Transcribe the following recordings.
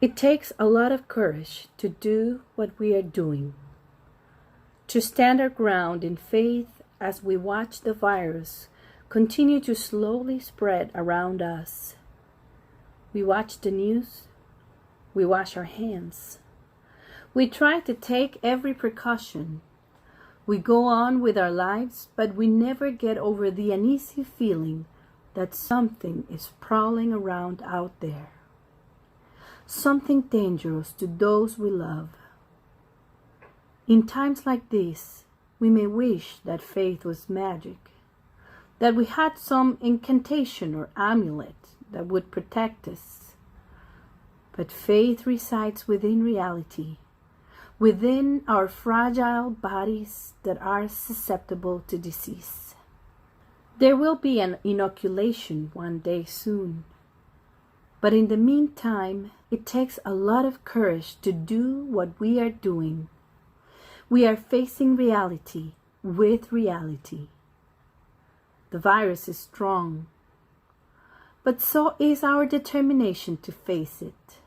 It takes a lot of courage to do what we are doing, to stand our ground in faith as we watch the virus continue to slowly spread around us. We watch the news, we wash our hands, we try to take every precaution. We go on with our lives, but we never get over the uneasy feeling that something is prowling around out there. Something dangerous to those we love. In times like this, we may wish that faith was magic, that we had some incantation or amulet that would protect us. But faith resides within reality, within our fragile bodies that are susceptible to disease. There will be an inoculation one day soon, but in the meantime, it takes a lot of courage to do what we are doing. We are facing reality with reality. The virus is strong, but so is our determination to face it.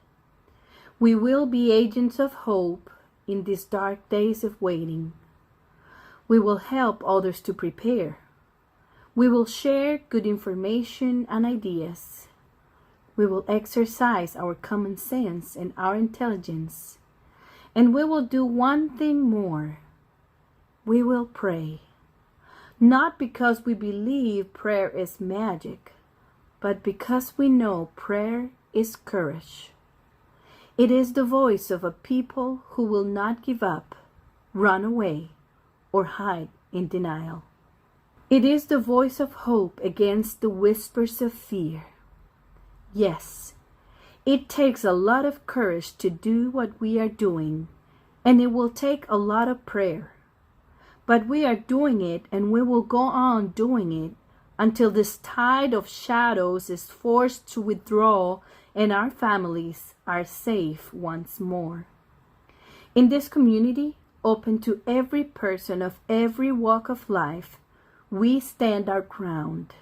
We will be agents of hope in these dark days of waiting. We will help others to prepare. We will share good information and ideas. We will exercise our common sense and our intelligence. And we will do one thing more. We will pray. Not because we believe prayer is magic, but because we know prayer is courage. It is the voice of a people who will not give up, run away, or hide in denial. It is the voice of hope against the whispers of fear. Yes, it takes a lot of courage to do what we are doing, and it will take a lot of prayer. But we are doing it, and we will go on doing it until this tide of shadows is forced to withdraw and our families are safe once more. In this community, open to every person of every walk of life, we stand our ground.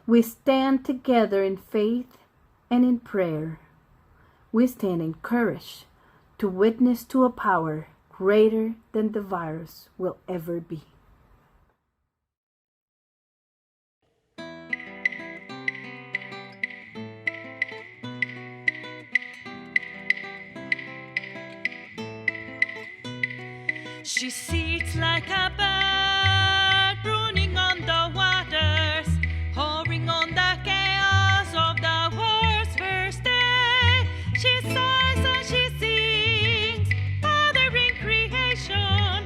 We stand together in faith and in prayer. We stand in courage to witness to a power greater than the virus will ever be. She sits like a bird, crooning on the waters, hovering on the chaos of the world's first day. She sighs and she sings, fathering creation,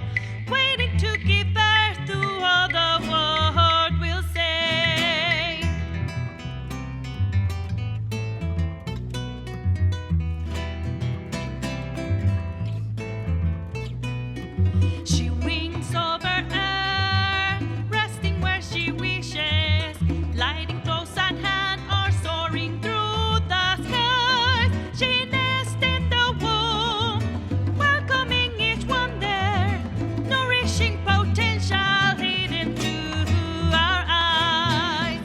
waiting to give birth to all the world will say. She wings over earth, resting where she wishes, gliding close at hand or soaring through the skies. She nests in the womb, welcoming each one there, nourishing potential hidden to our eyes.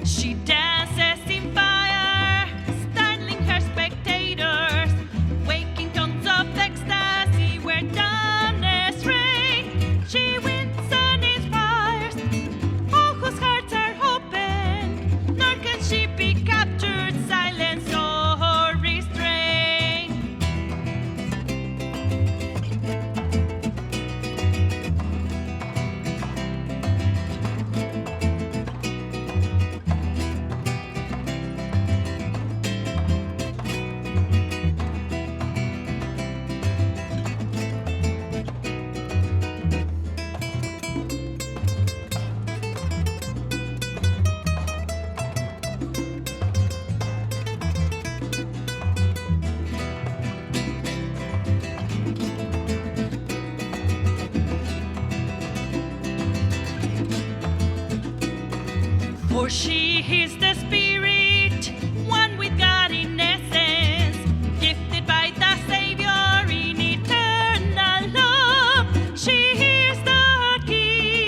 She dances in fire, startling her spectators, waking tons of ecstasy where darkness reigns. She wins and inspires all whose hearts are open, nor can she be captured, silenced, or restrained. For she is the spirit, one with God in essence, gifted by the Savior in eternal love. She is the key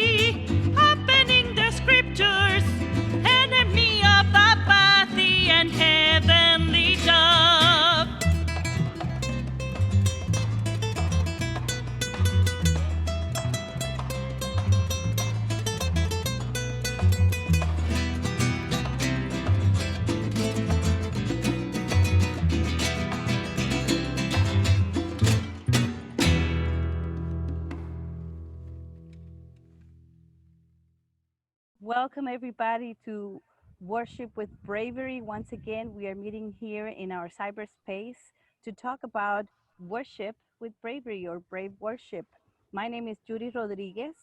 Welcome, everybody, to Worship with Bravery. Once again, we are meeting here in our cyberspace to talk about worship with bravery or brave worship. My name is Judy Rodriguez,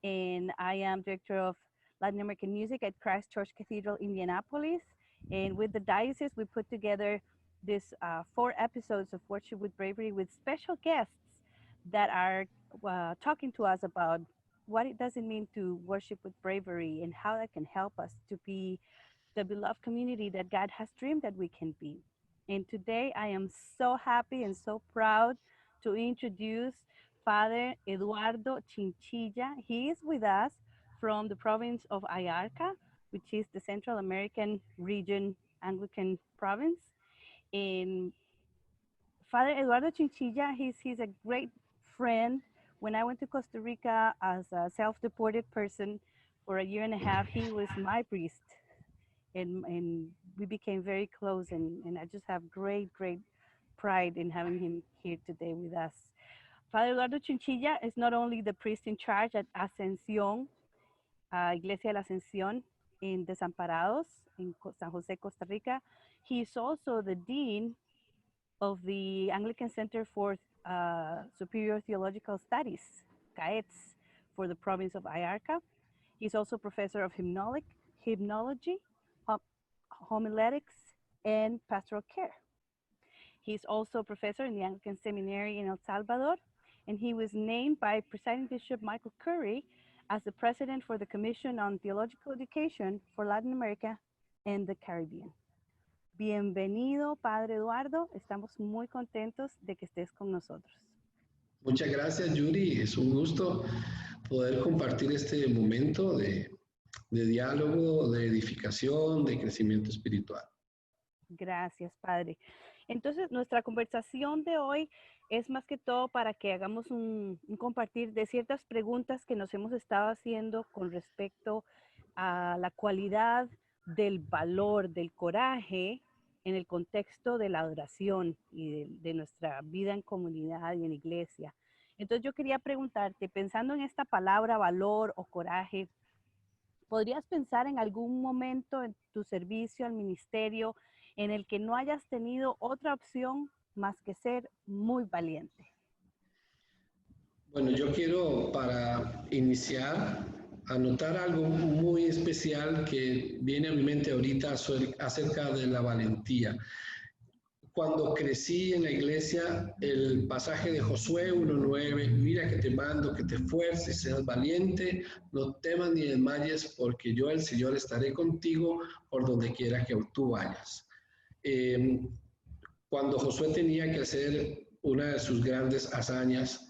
and I am Director of Latin American Music at Christ Church Cathedral, Indianapolis. And with the diocese, we put together this 4 episodes of Worship with Bravery with special guests that are talking to us about what it does it mean to worship with bravery and how that can help us to be the beloved community that God has dreamed that we can be. And today I am so happy and so proud to introduce Father Eduardo Chinchilla. He is with us from the province of Ayarca, which is the Central American region Anglican province. And Father Eduardo Chinchilla, he's a great friend. When I went to Costa Rica as a self-deported person for a year and a half, he was my priest, and we became very close. And I just have great pride in having him here today with us. Father Eduardo Chinchilla is not only the priest in charge at Ascensión, Iglesia de la Ascensión in Desamparados in San Jose, Costa Rica. He is also the dean of the Anglican Center for Superior Theological Studies, CAETS, for the province of Ayarca. He's also professor of hymnology, homiletics, and pastoral care. He's also professor in the Anglican Seminary in El Salvador, and he was named by Presiding Bishop Michael Curry as the president for the Commission on Theological Education for Latin America and the Caribbean. Bienvenido, Padre Eduardo. Estamos muy contentos de que estés con nosotros. Muchas gracias, Yuri. Es un gusto poder compartir este momento de diálogo, de edificación, de crecimiento espiritual. Gracias, Padre. Entonces, nuestra conversación de hoy es más que todo para que hagamos un compartir de ciertas preguntas que nos hemos estado haciendo con respecto a la cualidad del valor, del coraje en el contexto de la adoración y de nuestra vida en comunidad y en iglesia. Entonces yo quería preguntarte, pensando en esta palabra valor o coraje, ¿podrías pensar en algún momento en tu servicio al ministerio en el que no hayas tenido otra opción más que ser muy valiente? Bueno, yo quiero para iniciar anotar algo muy especial que viene a mi mente ahorita acerca de la valentía. Cuando crecí en la iglesia, el pasaje de Josué 1:9, mira que te mando, que te esfuerces, seas valiente, no temas ni desmayes, porque yo, el Señor, estaré contigo por donde quiera que tú vayas. Cuando Josué tenía que hacer una de sus grandes hazañas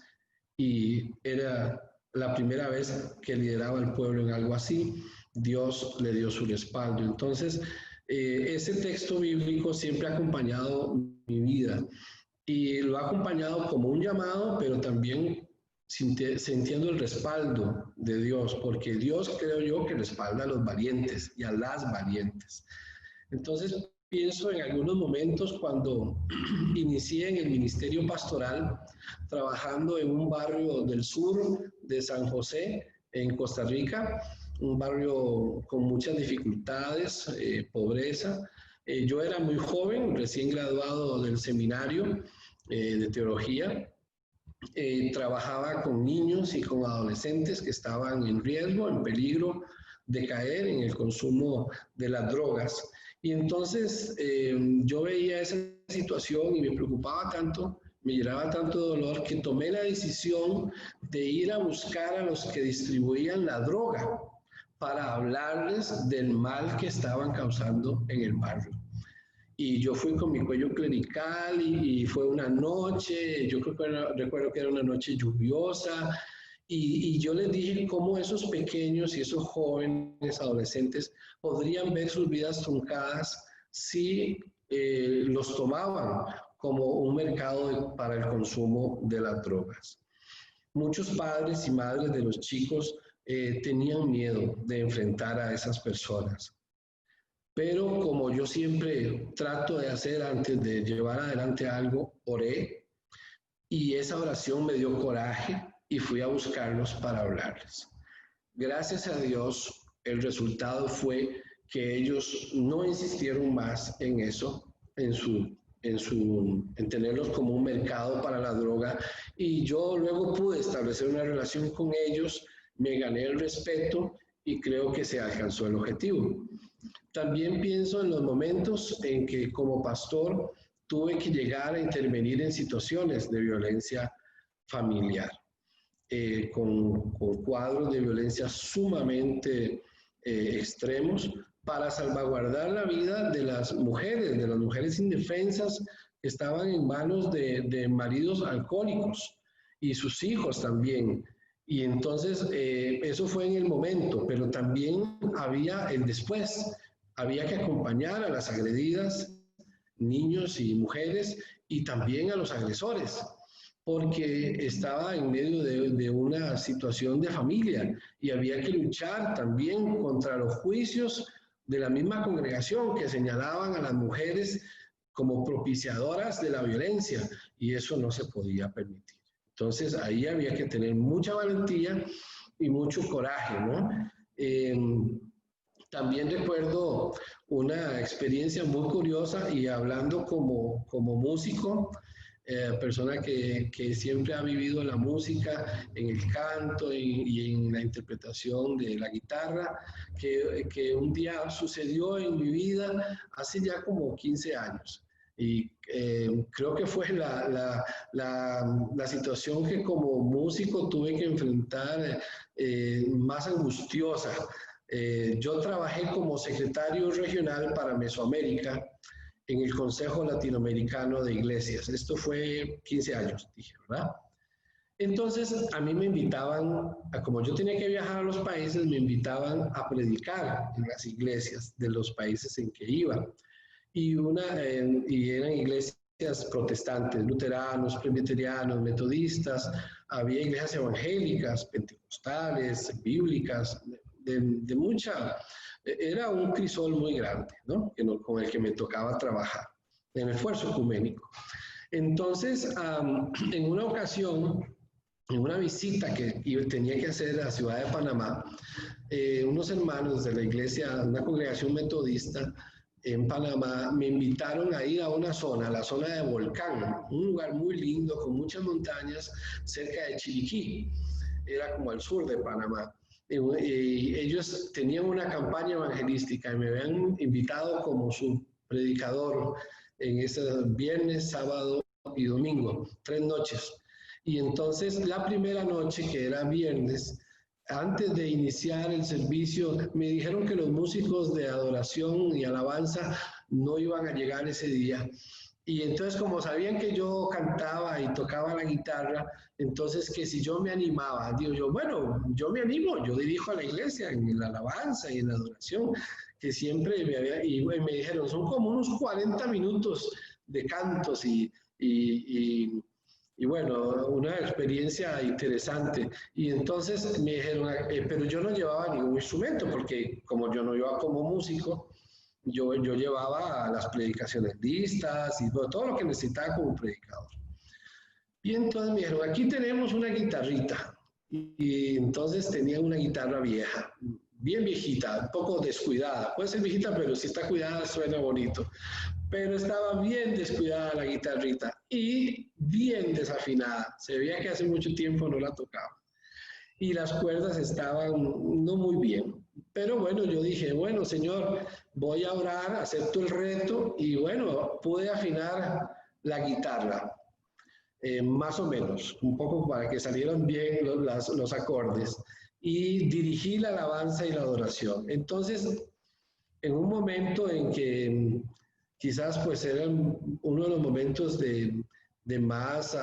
y era la primera vez que lideraba al pueblo en algo así, Dios le dio su respaldo. Entonces, ese texto bíblico siempre ha acompañado mi vida y lo ha acompañado como un llamado, pero también sintiendo el respaldo de Dios, porque Dios, creo yo, que respalda a los valientes y a las valientes. Entonces, pienso en algunos momentos cuando inicié en el ministerio pastoral, trabajando en un barrio del sur de San José, en Costa Rica, un barrio con muchas dificultades, pobreza. Yo era muy joven, recién graduado del seminario de teología. Trabajaba con niños y con adolescentes que estaban en riesgo, en peligro de caer en el consumo de las drogas. Y entonces yo veía esa situación y me preocupaba tanto, me llenaba tanto de dolor, que tomé la decisión de ir a buscar a los que distribuían la droga para hablarles del mal que estaban causando en el barrio. Y yo fui con mi cuello clerical y fue una noche, yo creo que recuerdo que era una noche lluviosa, y yo les dije cómo esos pequeños y esos jóvenes adolescentes podrían ver sus vidas truncadas si los tomaban como un mercado para el consumo de las drogas. Muchos padres y madres de los chicos tenían miedo de enfrentar a esas personas. Pero como yo siempre trato de hacer antes de llevar adelante algo, oré, y esa oración me dio coraje y fui a buscarlos para hablarles. Gracias a Dios, el resultado fue que ellos no insistieron más en eso, en tenerlos como un mercado para la droga, y yo luego pude establecer una relación con ellos, me gané el respeto y creo que se alcanzó el objetivo. También pienso en los momentos en que como pastor tuve que llegar a intervenir en situaciones de violencia familiar, con cuadros de violencia sumamente extremos, para salvaguardar la vida de las mujeres indefensas que estaban en manos de maridos alcohólicos y sus hijos también. Y entonces eso fue en el momento, pero también había el después. Había que acompañar a las agredidas, niños y mujeres, y también a los agresores, porque estaba en medio de una situación de familia y había que luchar también contra los juicios de la misma congregación que señalaban a las mujeres como propiciadoras de la violencia, y eso no se podía permitir. Entonces ahí había que tener mucha valentía y mucho coraje, ¿no? También recuerdo una experiencia muy curiosa, y hablando como músico, persona que siempre ha vivido la música, en el canto y en la interpretación de la guitarra, que un día sucedió en mi vida hace ya como 15 años. Y creo que fue la situación que como músico tuve que enfrentar más angustiosa. Yo trabajé como secretario regional para Mesoamérica en el Consejo Latinoamericano de Iglesias. Esto fue 15 años, dije, ¿verdad? Entonces, a mí me invitaban, como yo tenía que viajar a los países, me invitaban a predicar en las iglesias de los países en que iba. Y eran iglesias protestantes, luteranos, presbiterianos, metodistas, había iglesias evangélicas, pentecostales, bíblicas, de mucha... Era un crisol muy grande, ¿no? Con el que me tocaba trabajar, en esfuerzo ecuménico. Entonces, en una ocasión, en una visita que tenía que hacer a la ciudad de Panamá, unos hermanos de la iglesia, una congregación metodista en Panamá, me invitaron a ir a una zona, la zona de Volcán, un lugar muy lindo, con muchas montañas, cerca de Chiriquí. Era como al sur de Panamá. Y ellos tenían una campaña evangelística y me habían invitado como su predicador en ese viernes, sábado y domingo, 3 noches. Y entonces la primera noche, que era viernes, antes de iniciar el servicio, me dijeron que los músicos de adoración y alabanza no iban a llegar ese día. Y entonces, como sabían que yo cantaba y tocaba la guitarra, entonces que si yo me animaba, digo yo, bueno, yo me animo, yo dirijo a la iglesia en la alabanza y en la adoración, que siempre y me dijeron, son como unos 40 minutos de cantos y bueno, una experiencia interesante. Y entonces me dijeron, pero yo no llevaba ningún instrumento, porque como yo no iba como músico, yo llevaba las predicaciones listas y todo lo que necesitaba como predicador. Y entonces me dijeron, aquí tenemos una guitarrita. Y entonces tenía una guitarra vieja, bien viejita, un poco descuidada. Puede ser viejita, pero si está cuidada suena bonito. Pero estaba bien descuidada la guitarrita y bien desafinada. Se veía que hace mucho tiempo no la tocaba. Y las cuerdas estaban no muy bien. Pero bueno, yo dije, bueno, Señor, voy a orar, acepto el reto, y bueno, pude afinar la guitarra, más o menos, un poco para que salieran bien los acordes, y dirigí la alabanza y la adoración. Entonces, en un momento en que quizás pues era uno de los momentos de más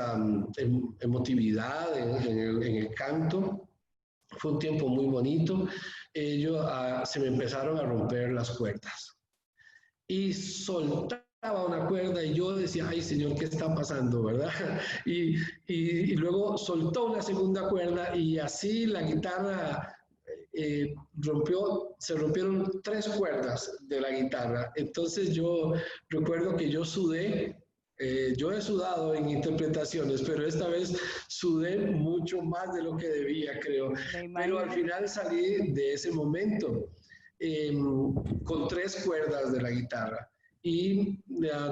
emotividad en el canto, fue un tiempo muy bonito. Se me empezaron a romper las cuerdas y soltaba una cuerda y yo decía, ay Señor, ¿qué está pasando, verdad? Y luego soltó una segunda cuerda y así la guitarra se rompieron 3 cuerdas de la guitarra. Entonces yo recuerdo que yo sudé Yo he sudado en interpretaciones, pero esta vez sudé mucho más de lo que debía, creo. Pero al final salí de ese momento con 3 cuerdas de la guitarra. Y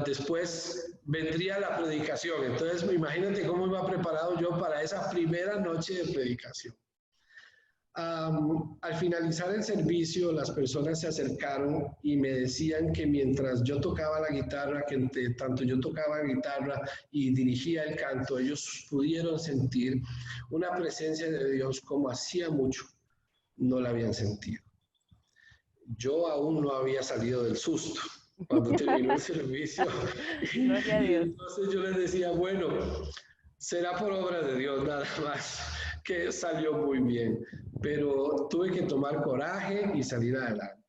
después vendría la predicación. Entonces, imagínate cómo iba preparado yo para esa primera noche de predicación. Al finalizar el servicio, las personas se acercaron y me decían que mientras yo tocaba la guitarra, que entre tanto yo tocaba la guitarra y dirigía el canto, ellos pudieron sentir una presencia de Dios como hacía mucho no la habían sentido. Yo aún no había salido del susto cuando terminó el servicio. Y entonces yo les decía, bueno, será por obra de Dios nada más, que salió muy bien. Pero tuve que tomar coraje y salir adelante.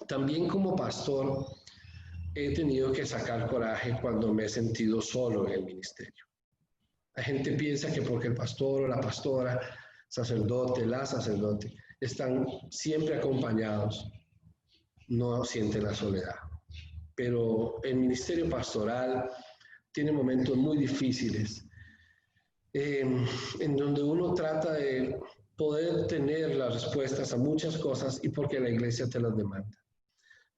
También como pastor he tenido que sacar coraje cuando me he sentido solo en el ministerio. La gente piensa que porque el pastor o la pastora, sacerdote, la sacerdote, están siempre acompañados, no sienten la soledad. Pero el ministerio pastoral tiene momentos muy difíciles, en donde uno trata de poder tener las respuestas a muchas cosas y porque la iglesia te las demanda.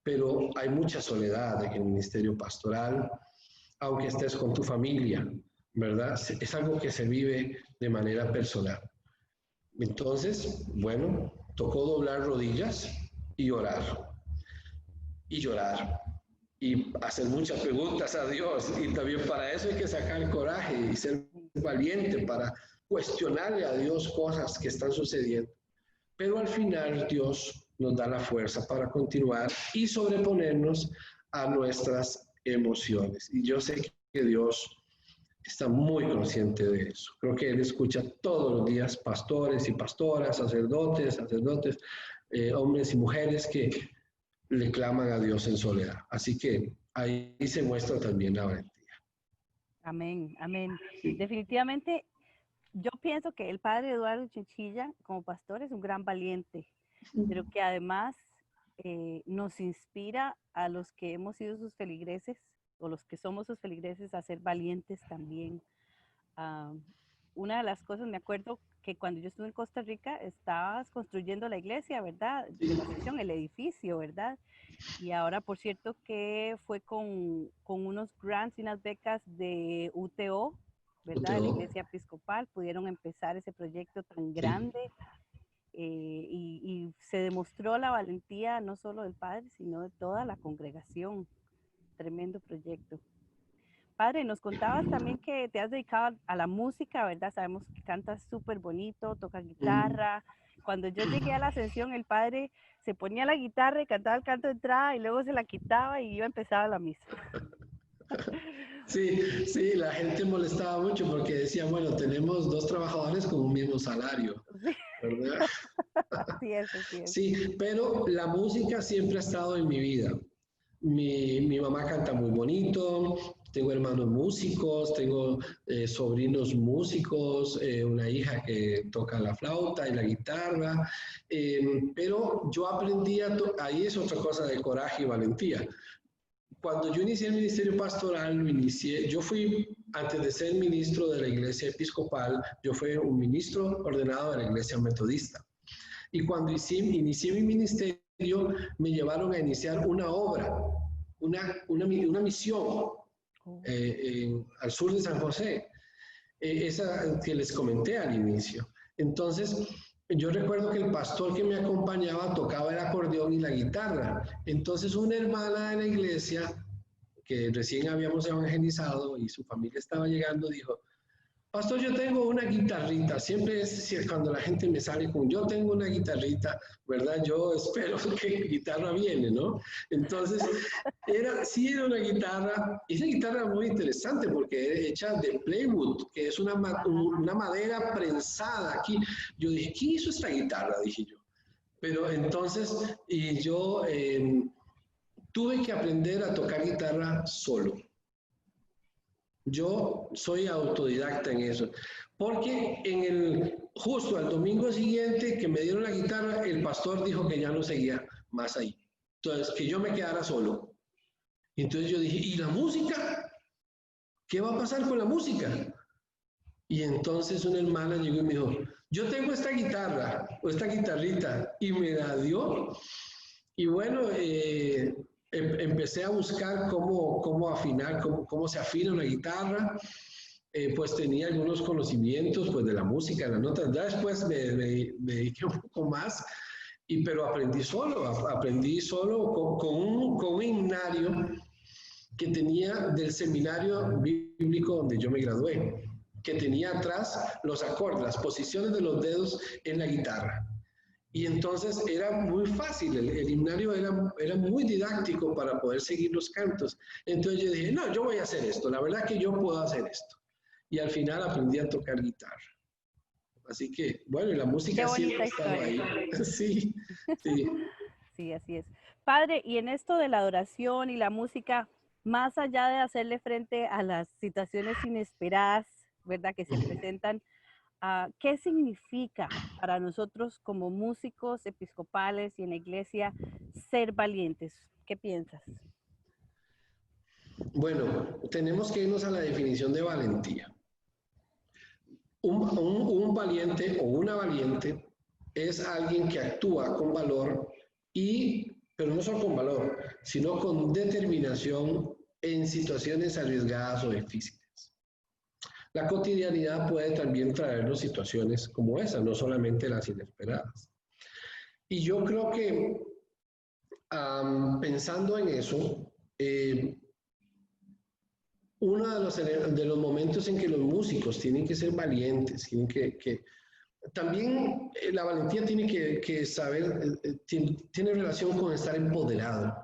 Pero hay mucha soledad en el ministerio pastoral, aunque estés con tu familia, ¿verdad? Es algo que se vive de manera personal. Entonces, bueno, tocó doblar rodillas y orar. Y llorar. Y hacer muchas preguntas a Dios. Y también para eso hay que sacar coraje y ser valiente para cuestionarle a Dios cosas que están sucediendo. Pero al final Dios nos da la fuerza para continuar y sobreponernos a nuestras emociones. Y yo sé que Dios está muy consciente de eso. Creo que Él escucha todos los días pastores y pastoras, sacerdotes, hombres y mujeres que le claman a Dios en soledad. Así que ahí se muestra también la valentía. Amén, amén. Sí. Definitivamente, yo pienso que el padre Eduardo Chinchilla, como pastor, es un gran valiente, pero que además nos inspira a los que hemos sido sus feligreses, o los que somos sus feligreses, a ser valientes también. Una de las cosas, me acuerdo que cuando yo estuve en Costa Rica, estabas construyendo la iglesia, ¿verdad? De la sección, el edificio, ¿verdad? Y ahora, por cierto, que fue con unos grants y unas becas de UTO, ¿verdad? De la iglesia episcopal, pudieron empezar ese proyecto tan grande. Y se demostró la valentía no solo del padre, sino de toda la congregación. Tremendo proyecto. Padre, nos contabas también que te has dedicado a la música, ¿verdad? Sabemos que cantas súper bonito, tocas guitarra. Cuando yo llegué a la ascensión, el padre se ponía la guitarra y cantaba el canto de entrada y luego se la quitaba y iba a empezar la misa. Sí, la gente molestaba mucho porque decía, bueno, tenemos 2 trabajadores con un mismo salario, ¿verdad? Así es, así es. Sí, pero la música siempre ha estado en mi vida. Mi mamá canta muy bonito, tengo hermanos músicos, tengo sobrinos músicos, una hija que toca la flauta y la guitarra, pero yo aprendí ahí es otra cosa de coraje y valentía. Cuando yo inicié el ministerio pastoral, yo fui, antes de ser ministro de la iglesia episcopal, yo fui un ministro ordenado de la iglesia metodista. Y cuando inicié mi ministerio, me llevaron a iniciar una obra, una misión al sur de San José, esa que les comenté al inicio. Entonces, yo recuerdo que el pastor que me acompañaba tocaba el acordeón y la guitarra. Entonces, una hermana de la iglesia, que recién habíamos evangelizado y su familia estaba llegando, dijo, pastor, yo tengo una guitarrita. Siempre es cuando la gente me sale con, yo tengo una guitarrita, ¿verdad? Yo espero que guitarra viene, ¿no? Entonces, sí era una guitarra, y esa guitarra era muy interesante porque era hecha de plywood, que es una madera prensada aquí. Yo dije, ¿quién hizo esta guitarra? Dije yo. Pero entonces, y yo tuve que aprender a tocar guitarra solo. Yo soy autodidacta en eso, porque justo al domingo siguiente que me dieron la guitarra, el pastor dijo que ya no seguía más ahí. Entonces, que yo me quedara solo. Entonces yo dije, ¿y la música? ¿qué va a pasar con la música? Y entonces una hermana llegó y me dijo, yo tengo esta guitarra o esta guitarrita, y me la dio. Y bueno, empecé a buscar cómo afinar, cómo se afina una guitarra. Pues tenía algunos conocimientos pues, de la música, de las notas. Ya después me dediqué un poco más, pero aprendí solo con un himnario que tenía del seminario bíblico donde yo me gradué, que tenía atrás los acordes, las posiciones de los dedos en la guitarra. Y entonces era muy fácil, el himnario era muy didáctico para poder seguir los cantos. Entonces yo dije, no, yo voy a hacer esto, la verdad que yo puedo hacer esto. Y al final aprendí a tocar guitarra. Así que, bueno, y la música siempre ha estado ahí. Sí, sí. Sí, así es. Padre, y en esto de la adoración y la música, más allá de hacerle frente a las situaciones inesperadas, ¿verdad?, que se presentan, ¿qué significa para nosotros como músicos episcopales y en la iglesia ser valientes? ¿Qué piensas? Bueno, tenemos que irnos a la definición de valentía. Un valiente o una valiente es alguien que actúa con valor pero no solo con valor, sino con determinación en situaciones arriesgadas o difíciles. La cotidianidad puede también traernos situaciones como esa, no solamente las inesperadas. Y yo creo que pensando en eso, uno de los momentos en que los músicos tienen que ser valientes, también la valentía tiene que saber, tiene relación con estar empoderado,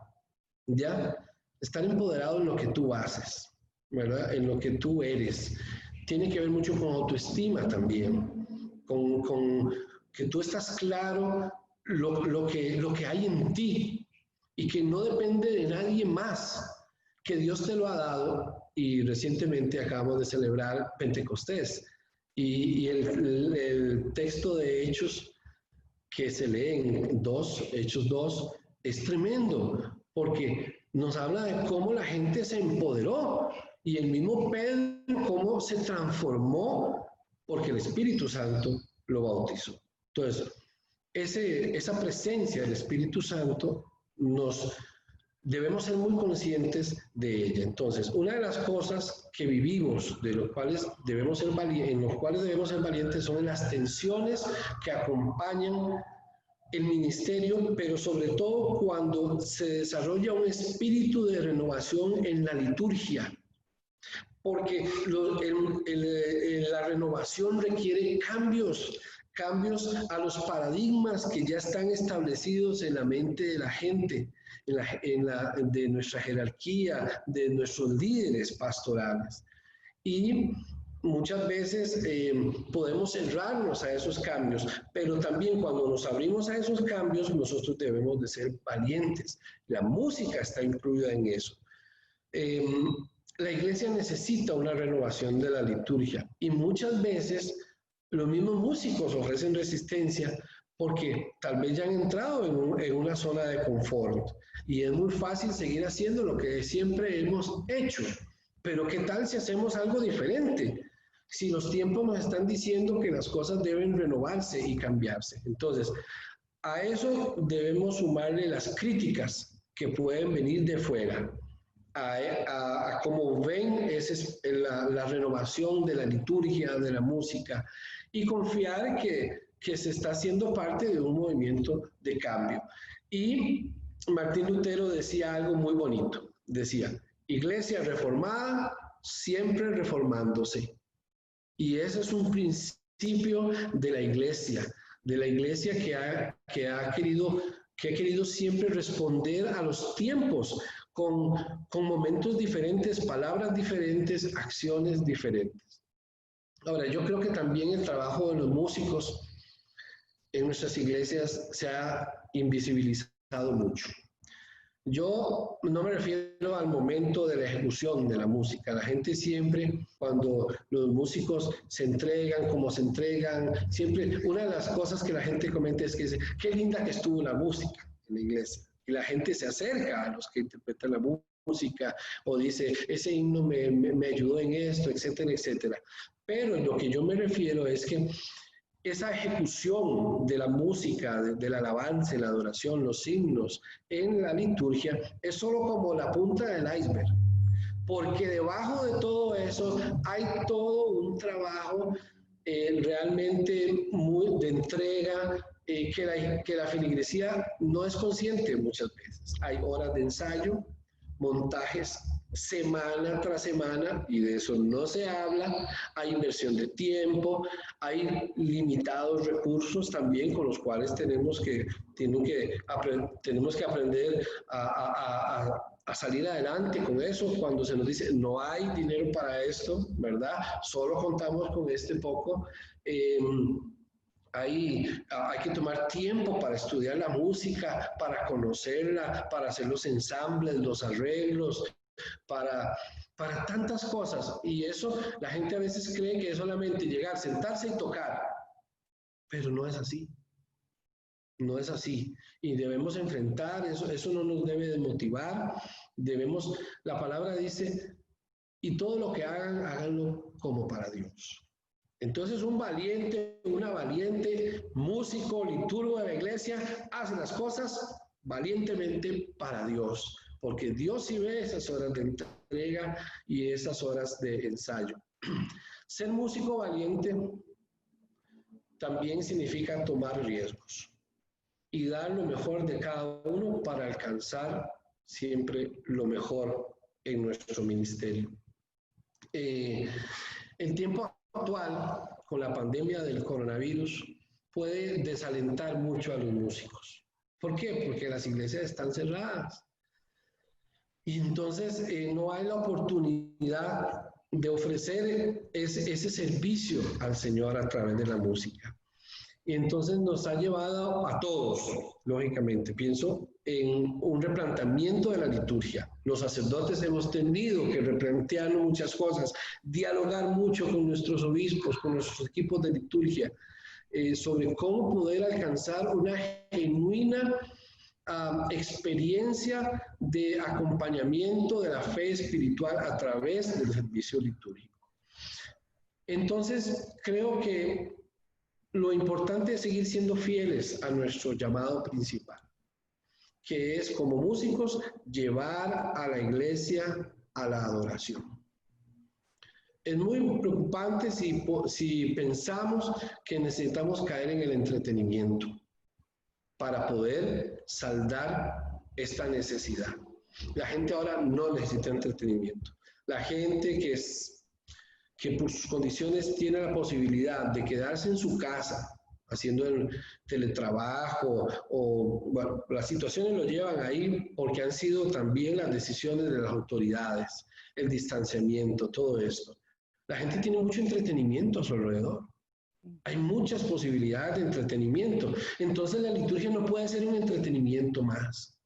¿ya? Estar empoderado en lo que tú haces, ¿verdad? En lo que tú eres. Tiene que ver mucho con autoestima también, con que tú estás claro lo que hay en ti y que no depende de nadie más, que Dios te lo ha dado. Y recientemente acabamos de celebrar Pentecostés y el texto de Hechos que se lee en Hechos 2 es tremendo porque nos habla de cómo la gente se empoderó y el mismo Pedro cómo se transformó porque el Espíritu Santo lo bautizó. Entonces, esa presencia del Espíritu Santo debemos ser muy conscientes de ella. Entonces, una de las cosas que vivimos, en los cuales debemos ser valientes, son las tensiones que acompañan el ministerio, pero sobre todo cuando se desarrolla un espíritu de renovación en la liturgia. Porque la renovación requiere cambios a los paradigmas que ya están establecidos en la mente de la gente, de nuestra jerarquía, de nuestros líderes pastorales. Y muchas veces podemos cerrarnos a esos cambios, pero también cuando nos abrimos a esos cambios, nosotros debemos de ser valientes. La música está incluida en eso. La iglesia necesita una renovación de la liturgia y muchas veces los mismos músicos ofrecen resistencia porque tal vez ya han entrado en una zona de confort y es muy fácil seguir haciendo lo que siempre hemos hecho. Pero ¿qué tal si hacemos algo diferente? Si los tiempos nos están diciendo que las cosas deben renovarse y cambiarse. Entonces, a eso debemos sumarle las críticas que pueden venir de fuera, a cómo ven la renovación de la liturgia, de la música, y confiar que se está haciendo parte de un movimiento de cambio. Y Martín Lutero decía algo muy bonito, decía, iglesia reformada, siempre reformándose. Y ese es un principio de la iglesia que ha querido siempre responder a los tiempos con momentos diferentes, palabras diferentes, acciones diferentes. Ahora, yo creo que también el trabajo de los músicos en nuestras iglesias se ha invisibilizado mucho. Yo no me refiero al momento de la ejecución de la música. La gente siempre, cuando los músicos se entregan, como se entregan, siempre una de las cosas que la gente comenta es que dice, qué linda que estuvo la música en la iglesia. Y la gente se acerca a los que interpretan la música, o dice, ese himno me ayudó en esto, etcétera, etcétera. Pero lo que yo me refiero es que esa ejecución de la música, de la alabanza, la adoración, los himnos en la liturgia, es solo como la punta del iceberg, porque debajo de todo eso hay todo un trabajo realmente muy de entrega, que la feligresía no es consciente muchas veces. Hay horas de ensayo, montajes semana tras semana, y de eso no se habla. Hay inversión de tiempo, hay limitados recursos también con los cuales tenemos que aprender a salir adelante con eso. Cuando se nos dice no hay dinero para esto, ¿verdad? Solo contamos con este poco. Hay que tomar tiempo para estudiar la música, para conocerla, para hacer los ensambles, los arreglos, para tantas cosas. Y eso, la gente a veces cree que es solamente llegar, sentarse y tocar, pero no es así. No es así. Y debemos enfrentar eso, eso no nos debe desmotivar. La palabra dice, y todo lo que hagan, háganlo como para Dios. Entonces un valiente, una valiente músico, liturgo de la iglesia, hace las cosas valientemente para Dios, porque Dios sí ve esas horas de entrega y esas horas de ensayo. Ser músico valiente también significa tomar riesgos y dar lo mejor de cada uno para alcanzar siempre lo mejor en nuestro ministerio. El tiempo actual, con la pandemia del coronavirus, puede desalentar mucho a los músicos. ¿Por qué? Porque las iglesias están cerradas. Y entonces no hay la oportunidad de ofrecer ese servicio al Señor a través de la música. Y entonces nos ha llevado a todos, lógicamente, pienso en un replanteamiento de la liturgia. Los sacerdotes hemos tenido que replantear muchas cosas, dialogar mucho con nuestros obispos, con nuestros equipos de liturgia, sobre cómo poder alcanzar una genuina experiencia de acompañamiento de la fe espiritual a través del servicio litúrgico. Entonces, creo que lo importante es seguir siendo fieles a nuestro llamado principal, que es como músicos llevar a la iglesia a la adoración. Es muy preocupante si pensamos que necesitamos caer en el entretenimiento para poder saldar esta necesidad. La gente ahora no necesita entretenimiento. La gente que por sus condiciones tiene la posibilidad de quedarse en su casa haciendo el teletrabajo o, bueno, las situaciones lo llevan ahí porque han sido también las decisiones de las autoridades, el distanciamiento, todo esto. La gente tiene mucho entretenimiento a su alrededor. Hay muchas posibilidades de entretenimiento. Entonces la liturgia no puede ser un entretenimiento más.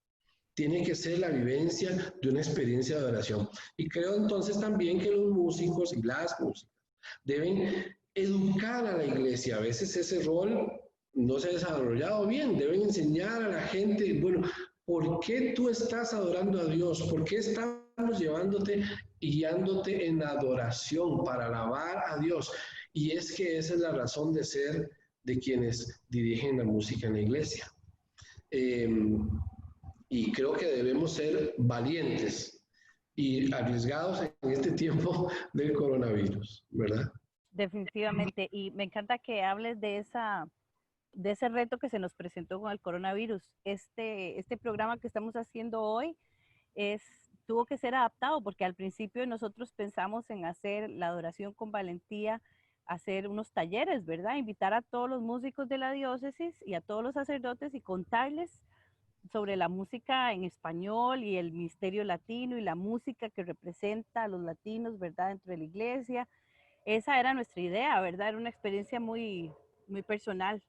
Tiene que ser la vivencia de una experiencia de adoración. Y creo entonces también que los músicos y las músicas deben educar a la iglesia. A veces ese rol no se ha desarrollado bien. Deben enseñar a la gente, bueno, ¿por qué tú estás adorando a Dios? ¿Por qué estamos llevándote y guiándote en adoración para alabar a Dios? Y es que esa es la razón de ser de quienes dirigen la música en la iglesia. Y creo que debemos ser valientes y arriesgados en este tiempo del coronavirus, ¿verdad? Definitivamente. Y me encanta que hables de ese reto que se nos presentó con el coronavirus. Este programa que estamos haciendo hoy tuvo que ser adaptado porque al principio nosotros pensamos en hacer la adoración con valentía, hacer unos talleres, ¿verdad? Invitar a todos los músicos de la diócesis y a todos los sacerdotes y contarles sobre la música en español y el misterio latino y la música que representa a los latinos, ¿verdad? Dentro de la iglesia. Esa era nuestra idea, ¿verdad? Era una experiencia muy, muy personal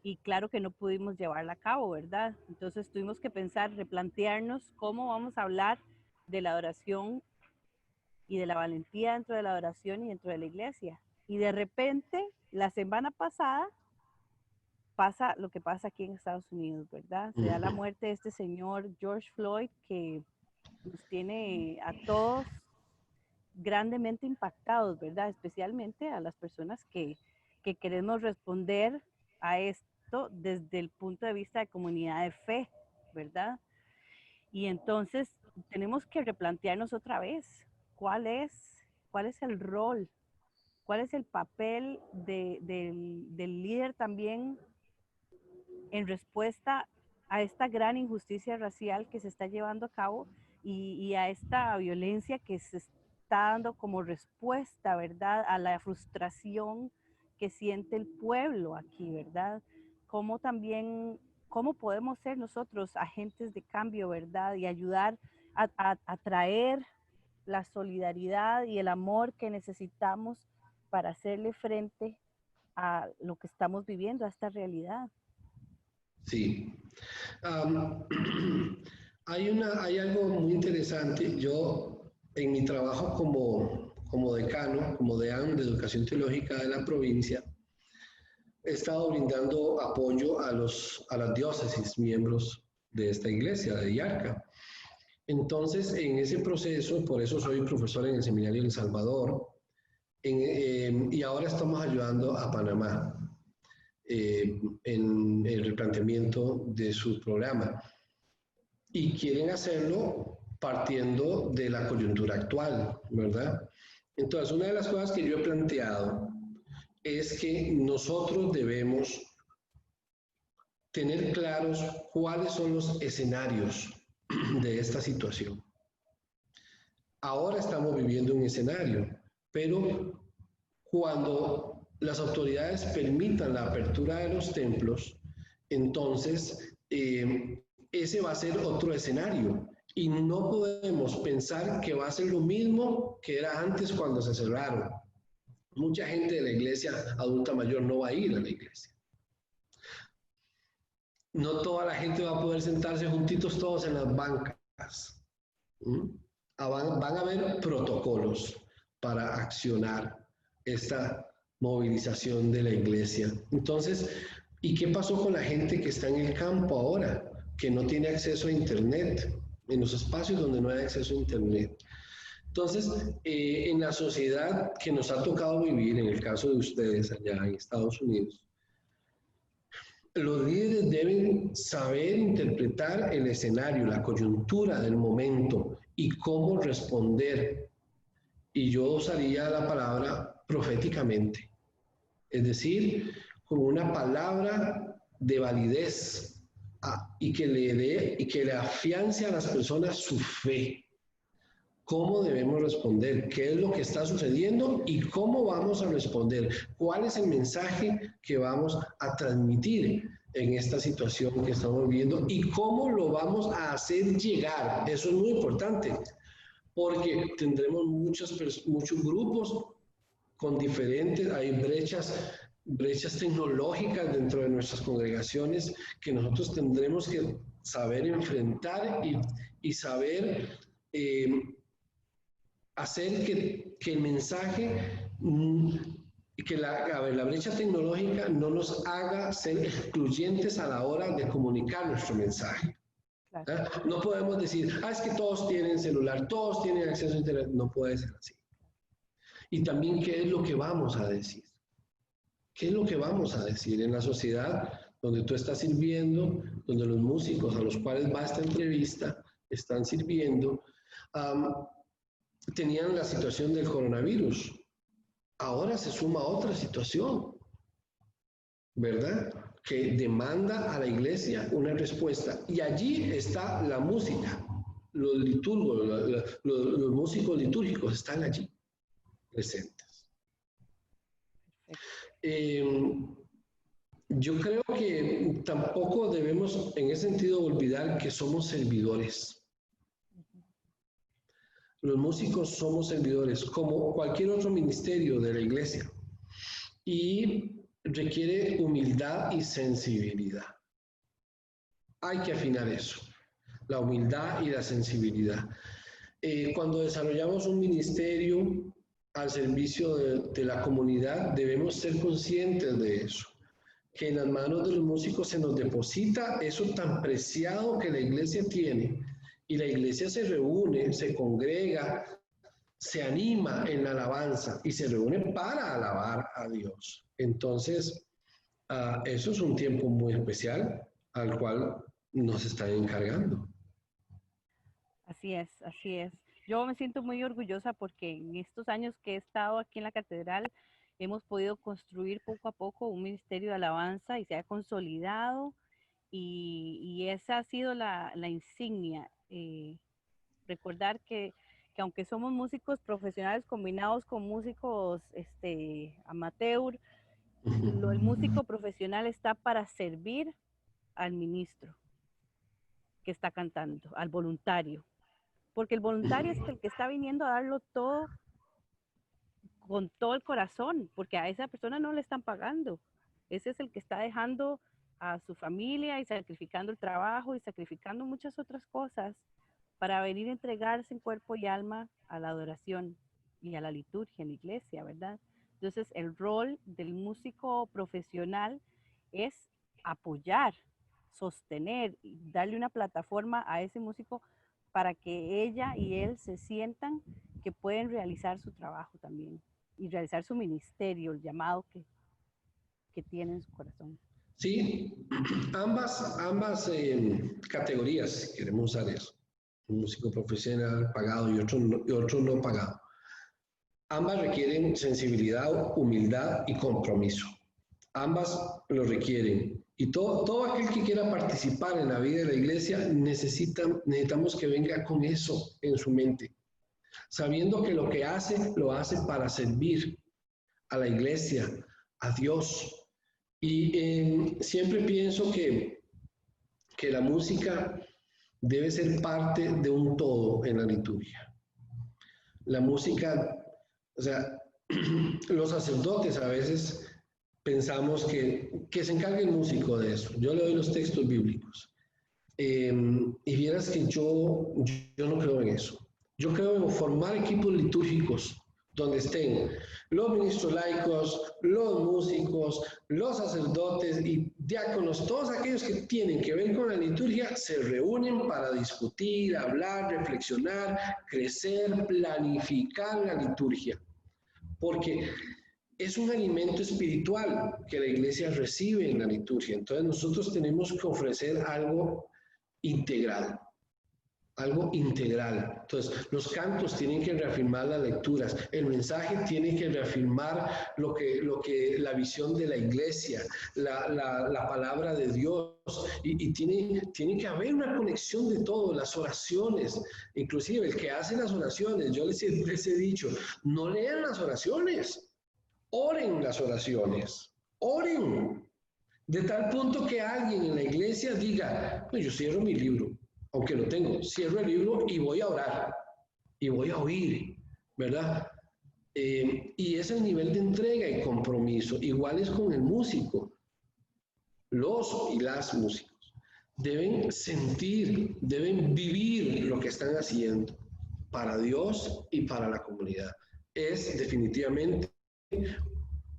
y claro que no pudimos llevarla a cabo, ¿verdad? Entonces tuvimos que pensar, replantearnos cómo vamos a hablar de la adoración y de la valentía dentro de la adoración y dentro de la iglesia. Y de repente, la semana pasada, pasa lo que pasa aquí en Estados Unidos, ¿verdad? Se da la muerte de este señor George Floyd, que nos tiene a todos grandemente impactados, ¿verdad? Especialmente a las personas que queremos responder a esto desde el punto de vista de comunidad de fe, ¿verdad? Y entonces tenemos que replantearnos otra vez cuál es el rol, cuál es el papel del líder también en respuesta a esta gran injusticia racial que se está llevando a cabo y a esta violencia que se está dando como respuesta, ¿verdad? A la frustración que siente el pueblo aquí, ¿verdad? Cómo también, cómo podemos ser nosotros agentes de cambio, ¿verdad? Y ayudar a traer la solidaridad y el amor que necesitamos para hacerle frente a lo que estamos viviendo, a esta realidad. Sí. Hay algo muy interesante. Yo, en mi trabajo como decano, como deán de Educación Teológica de la provincia, he estado brindando apoyo a las diócesis miembros de esta iglesia, de IARCA. Entonces, en ese proceso, por eso soy profesor en el Seminario de El Salvador, y ahora estamos ayudando a Panamá en el replanteamiento de su programa. Y quieren hacerlo partiendo de la coyuntura actual, ¿verdad? Entonces, una de las cosas que yo he planteado es que nosotros debemos tener claros cuáles son los escenarios de esta situación. Ahora estamos viviendo un escenario, pero cuando las autoridades permitan la apertura de los templos, entonces ese va a ser otro escenario y no podemos pensar que va a ser lo mismo que era antes cuando se cerraron. Mucha gente de la iglesia adulta mayor no va a ir a la iglesia. No toda la gente va a poder sentarse juntitos todos en las bancas. Van a haber protocolos para accionar esta movilización de la iglesia. Entonces, ¿y qué pasó con la gente que está en el campo ahora, que no tiene acceso a internet, en los espacios donde no hay acceso a internet? Entonces, en la sociedad que nos ha tocado vivir, en el caso de ustedes allá en Estados Unidos, los líderes deben saber interpretar el escenario, la coyuntura del momento y cómo responder. Y yo usaría la palabra proféticamente, es decir, con una palabra de validez y que le afiance a las personas su fe. ¿Cómo debemos responder? ¿Qué es lo que está sucediendo? ¿Y cómo vamos a responder? ¿Cuál es el mensaje que vamos a transmitir en esta situación que estamos viviendo? ¿Y cómo lo vamos a hacer llegar? Eso es muy importante, porque tendremos muchos grupos con diferentes, hay brechas tecnológicas dentro de nuestras congregaciones que nosotros tendremos que saber enfrentar y saber hacer que el mensaje, que la brecha tecnológica no nos haga ser excluyentes a la hora de comunicar nuestro mensaje. Claro. No podemos decir, es que todos tienen celular, todos tienen acceso a internet. No puede ser así. Y también, ¿qué es lo que vamos a decir? ¿Qué es lo que vamos a decir en la sociedad donde tú estás sirviendo, donde los músicos a los cuales va esta entrevista están sirviendo? Tenían la situación del coronavirus. Ahora se suma otra situación, ¿verdad? Que demanda a la iglesia una respuesta. Y allí está la música. Los liturgos, los músicos litúrgicos están allí presentes. Yo creo que tampoco debemos en ese sentido olvidar que somos servidores. Los músicos somos servidores, como cualquier otro ministerio de la iglesia, y requiere humildad y sensibilidad. Hay que afinar eso, la humildad y la sensibilidad. Cuando desarrollamos un ministerio al servicio de la comunidad, debemos ser conscientes de eso, que en las manos de los músicos se nos deposita eso tan preciado que la iglesia tiene, y la iglesia se reúne, se congrega, se anima en la alabanza y se reúne para alabar a Dios. Entonces, eso es un tiempo muy especial al cual nos están encargando. Así es, así es. Yo me siento muy orgullosa porque en estos años que he estado aquí en la catedral hemos podido construir poco a poco un ministerio de alabanza y se ha consolidado y esa ha sido la insignia. Recordar que aunque somos músicos profesionales combinados con músicos amateur, el músico profesional está para servir al ministro que está cantando, al voluntario. Porque el voluntario es el que está viniendo a darlo todo con todo el corazón, porque a esa persona no le están pagando. Ese es el que está dejando a su familia y sacrificando el trabajo y sacrificando muchas otras cosas para venir a entregarse en cuerpo y alma a la adoración y a la liturgia en la iglesia, ¿verdad? Entonces, el rol del músico profesional es apoyar, sostener, darle una plataforma a ese músico para que ella y él se sientan que pueden realizar su trabajo también y realizar su ministerio, el llamado que tiene en su corazón. Sí, ambas categorías, queremos usar eso, un músico profesional pagado y otro no pagado. Ambas requieren sensibilidad, humildad y compromiso. Ambas lo requieren. Y todo aquel que quiera participar en la vida de la iglesia necesitamos que venga con eso en su mente, sabiendo que lo que hace, lo hace para servir a la iglesia, a Dios. Y siempre pienso que la música debe ser parte de un todo en la liturgia. La música, o sea, los sacerdotes a veces pensamos que se encargue el músico de eso. Yo le doy los textos bíblicos. Y vieras que yo no creo en eso. Yo creo en formar equipos litúrgicos donde estén los ministros laicos, los músicos, los sacerdotes y diáconos, todos aquellos que tienen que ver con la liturgia, se reúnen para discutir, hablar, reflexionar, crecer, planificar la liturgia. Porque es un alimento espiritual que la iglesia recibe en la liturgia. Entonces nosotros tenemos que ofrecer algo integral. Algo integral. Entonces, los cantos tienen que reafirmar las lecturas, el mensaje tiene que reafirmar la visión de la iglesia, la palabra de Dios, y tiene que haber una conexión de todo, las oraciones, inclusive el que hace las oraciones, yo les he dicho, no lean las oraciones, oren las oraciones, oren, de tal punto que alguien en la iglesia diga, no, yo cierro mi libro, aunque lo tengo, cierro el libro y voy a orar, y voy a oír, ¿verdad? Y es el nivel de entrega y compromiso. Igual es con el músico. Los y las músicos deben sentir, deben vivir lo que están haciendo para Dios y para la comunidad. Es definitivamente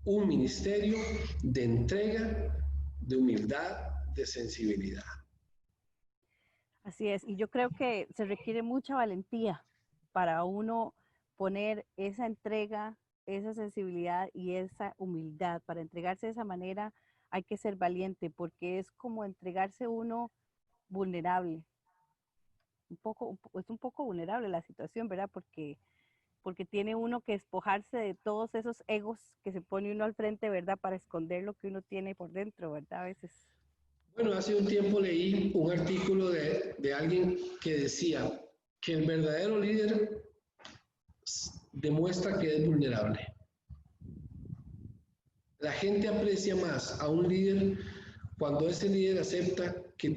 un ministerio de entrega, de humildad, de sensibilidad. Así es, y yo creo que se requiere mucha valentía para uno poner esa entrega, esa sensibilidad y esa humildad. Para entregarse de esa manera hay que ser valiente porque es como entregarse uno vulnerable. Es un poco vulnerable la situación, ¿verdad? Porque tiene uno que despojarse de todos esos egos que se pone uno al frente, ¿verdad? Para esconder lo que uno tiene por dentro, ¿verdad? A veces. Bueno, hace un tiempo leí un artículo de alguien que decía que el verdadero líder demuestra que es vulnerable. La gente aprecia más a un líder cuando ese líder acepta que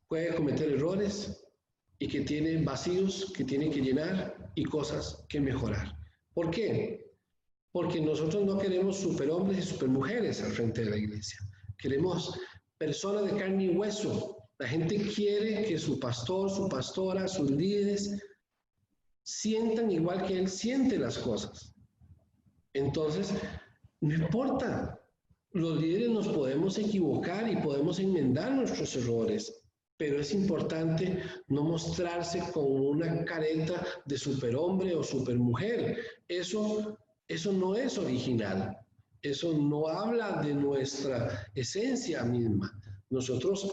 puede cometer errores y que tiene vacíos que tiene que llenar y cosas que mejorar. ¿Por qué? Porque nosotros no queremos superhombres y supermujeres al frente de la iglesia. Queremos personas de carne y hueso. La gente quiere que su pastor, su pastora, sus líderes sientan igual que él siente las cosas. Entonces, no importa, los líderes nos podemos equivocar y podemos enmendar nuestros errores, pero es importante no mostrarse con una careta de superhombre o supermujer. Eso no es original. Eso no habla de nuestra esencia misma.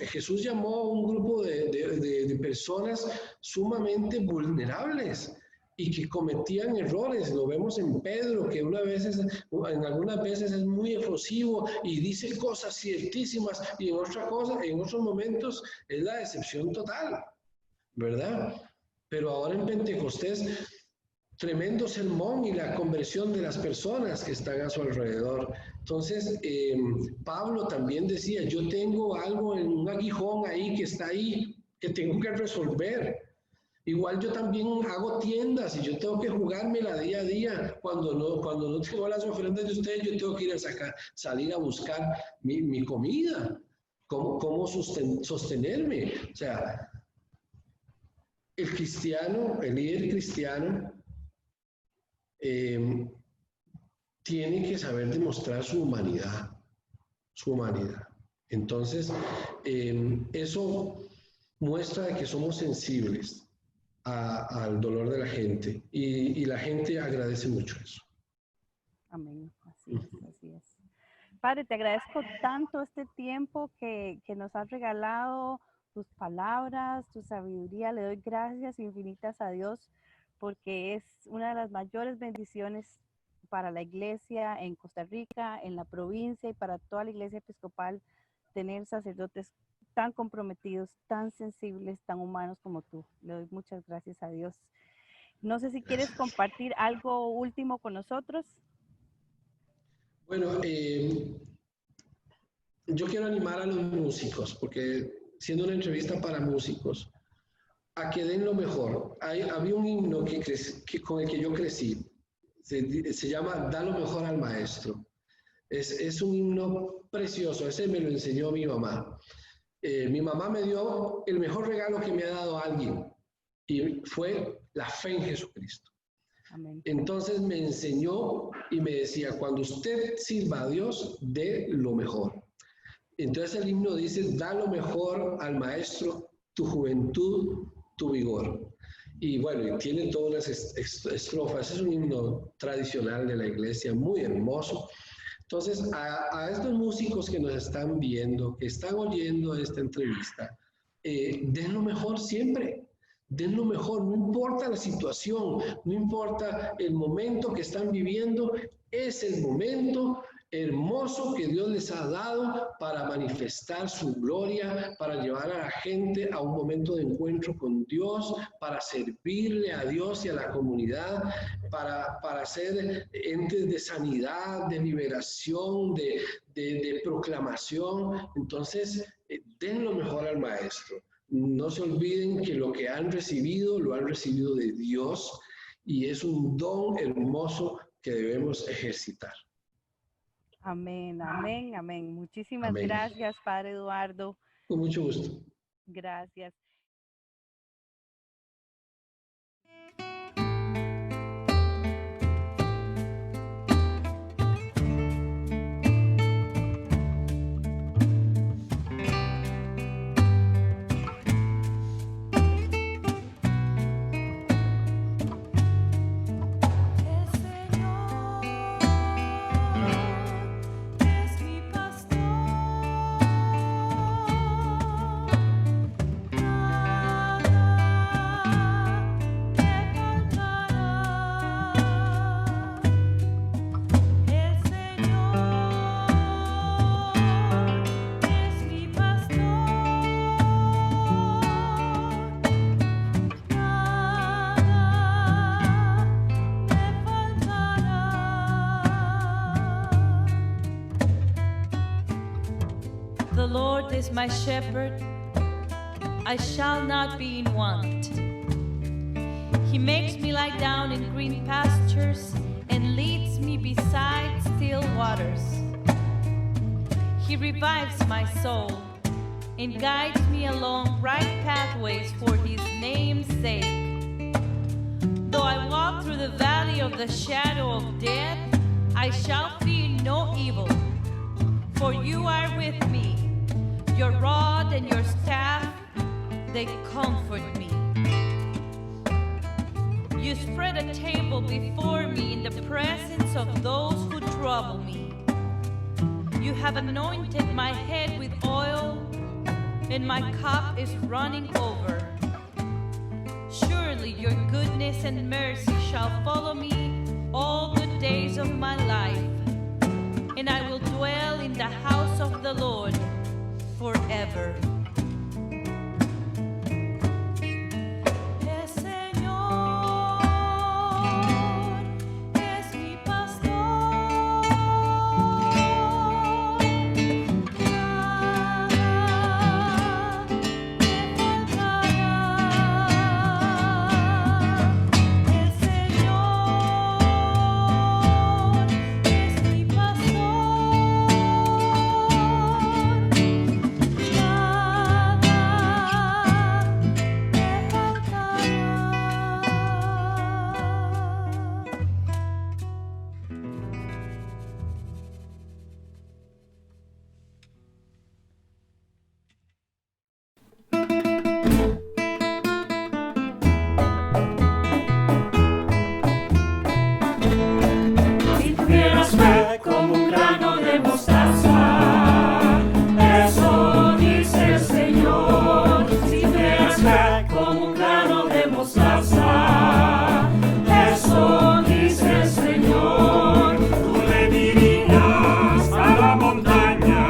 Jesús llamó a un grupo de personas sumamente vulnerables y que cometían errores. Lo vemos en Pedro, que en algunas veces es muy efusivo y dice cosas ciertísimas, y en otros momentos es la decepción total, ¿verdad? Pero ahora en Pentecostés, tremendo sermón y la conversión de las personas que están a su alrededor. Entonces, Pablo también decía, yo tengo algo en un aguijón ahí que está ahí, que tengo que resolver. Igual yo también hago tiendas y yo tengo que jugármela día a día. Cuando no tengo las ofrendas de ustedes, yo tengo que ir a salir a buscar mi comida. ¿Cómo sostenerme? O sea, el líder cristiano, tiene que saber demostrar su humanidad. Entonces, eso muestra que somos sensibles al dolor de la gente y la gente agradece mucho eso. Amén, así es. Padre, te agradezco tanto este tiempo que nos has regalado, tus palabras, tu sabiduría. Le doy gracias infinitas a Dios porque es una de las mayores bendiciones para la iglesia en Costa Rica, en la provincia y para toda la iglesia episcopal, tener sacerdotes tan comprometidos, tan sensibles, tan humanos como tú. Le doy muchas gracias a Dios. No sé si quieres compartir algo último con nosotros. Bueno, yo quiero animar a los músicos, porque siendo una entrevista para músicos, a que den lo mejor. Había un himno con el que yo crecí, se llama Da lo mejor al maestro. Es un himno precioso, ese me lo enseñó mi mamá. Mi mamá me dio el mejor regalo que me ha dado alguien, y fue la fe en Jesucristo. Amén. Entonces me enseñó y me decía, cuando usted sirva a Dios, dé lo mejor. Entonces el himno dice, da lo mejor al maestro, tu juventud, tu vigor. Y bueno, tiene todas las estrofas. Es un himno tradicional de la iglesia, muy hermoso. Entonces, a estos músicos que nos están viendo, que están oyendo esta entrevista, den lo mejor siempre. Den lo mejor, no importa la situación, no importa el momento que están viviendo, es el momento hermoso que Dios les ha dado para manifestar su gloria, para llevar a la gente a un momento de encuentro con Dios, para servirle a Dios y a la comunidad, para ser entes de sanidad, de liberación, de proclamación. Entonces, den lo mejor al maestro. No se olviden que lo que han recibido, lo han recibido de Dios, y es un don hermoso que debemos ejercitar. Amén, amén, amén. Muchísimas gracias, Padre Eduardo. Con mucho gusto. Gracias. The Lord is my shepherd, I shall not be in want. He makes me lie down in green pastures and leads me beside still waters. He revives my soul and guides me along right pathways for his name's sake. Though I walk through the valley of the shadow of death, I shall fear no evil, for you are with me. Your rod and your staff, they comfort me. You spread a table before me in the presence of those who trouble me. You have anointed my head with oil, and my cup is running over. Surely your goodness and mercy shall follow me all the days of my life, and I will dwell in the house of the Lord forever. El Señor es mi pastor, nada me faltará. El Señor es mi pastor, nada me faltará. Si tuvieras fe como un grano de mostaza, eso dice el Señor. Si tuvieras fe como un grano de mostaza, eso dice el Señor. Tú le dirías a la montaña,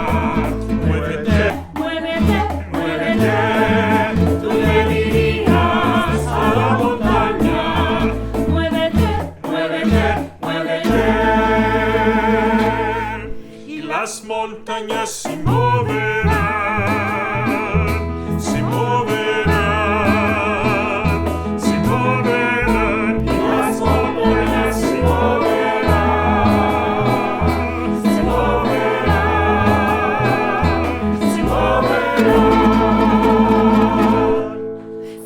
muévete, muévete, muévete. Tú le dirías a la montaña, muévete, muévete, muévete. Y las montañas se moverán, se moverán, se moverán. Y las montañas se moverán, se moverán, se moverán.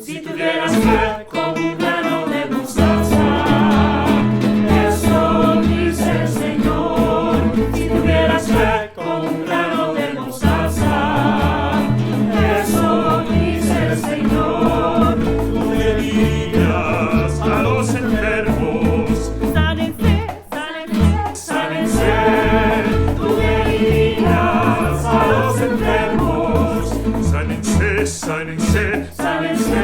Si tuvieras fe como un grano de mostaza, eso dice el Señor. Si tuvieras fe como un grano de mostaza, eso dice el Señor. Tú le dirías a los enfermos, sánense, sánense, sánense. Tú le dirías a los enfermos, sánense, sánense, sánense.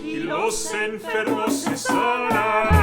Y los enfermos se sanarán.